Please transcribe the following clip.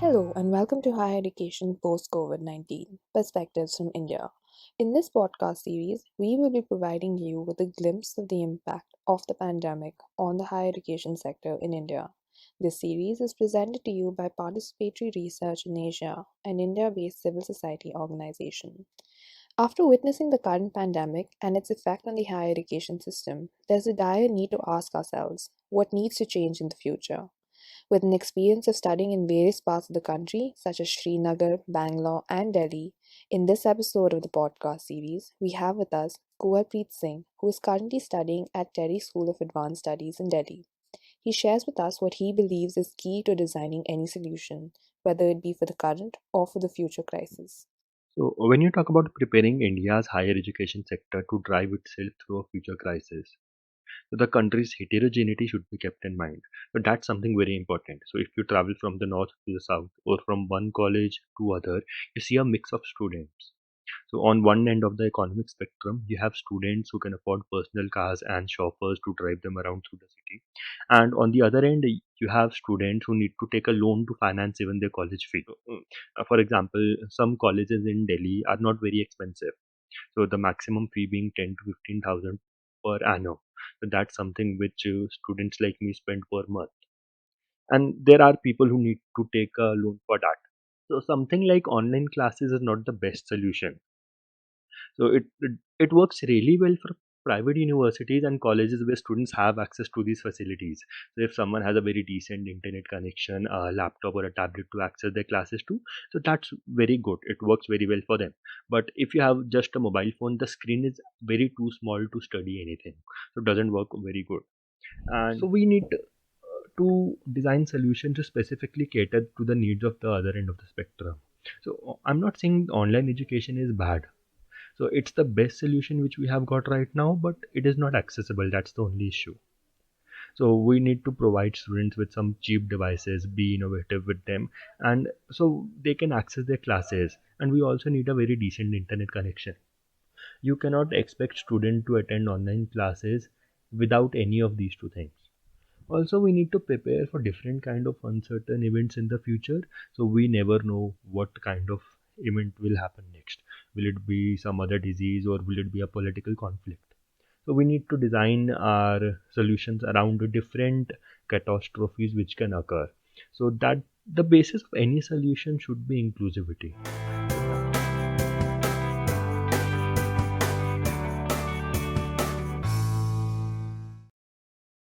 Hello, and welcome to Higher Education Post COVID-19 Perspectives from India. In this podcast series, we will be providing you with a glimpse of the impact of the pandemic on the higher education sector in India. This series is presented to you by Participatory Research in Asia, an India based civil society organization. After witnessing the current pandemic and its effect on the higher education system, there's a dire need to ask ourselves what needs to change in the future. With an experience of studying in various parts of the country, such as Srinagar, Bangalore, and Delhi, in this episode of the podcast series, we have with us Kunwar Singh, who is currently studying at Delhi School of Advanced Studies in Delhi. He shares with us what he believes is key to designing any solution, whether it be for the current or for the future crisis. So, when you talk about preparing India's higher education sector to drive itself through a future crisis, so the country's heterogeneity should be kept in mind. But that's something very important. So, if you travel from the north to the south or from one college to other, you see a mix of students. So on one end of the economic spectrum, you have students who can afford personal cars and chauffeurs to drive them around through the city. And on the other end, you have students who need to take a loan to finance even their college fee. For example, some colleges in Delhi are not very expensive. So the maximum fee being 10 to 15,000 per annum. So that's something which students like me spend per month. And there are people who need to take a loan for that. So something like online classes is not the best solution. So it works really well for private universities and colleges where students have access to these facilities. So if someone has a very decent internet connection, a laptop or a tablet to access their classes to, so that's very good. It works very well for them. But if you have just a mobile phone, the screen is very too small to study anything. So it doesn't work very good. And so we need to design solutions to specifically cater to the needs of the other end of the spectrum. So I'm not saying online education is bad, so it's the best solution which we have got right now, but it is not accessible. That's the only issue. So we need to provide students with some cheap devices, be innovative with them, and so they can access their classes. And we also need a very decent internet connection. You cannot expect students to attend online classes without any of these two things. Also, we need to prepare for different kind of uncertain events in the future. So we never know what kind of event will happen next. Will it be some other disease or will it be a political conflict? So we need to design our solutions around the different catastrophes which can occur. So that the basis of any solution should be inclusivity.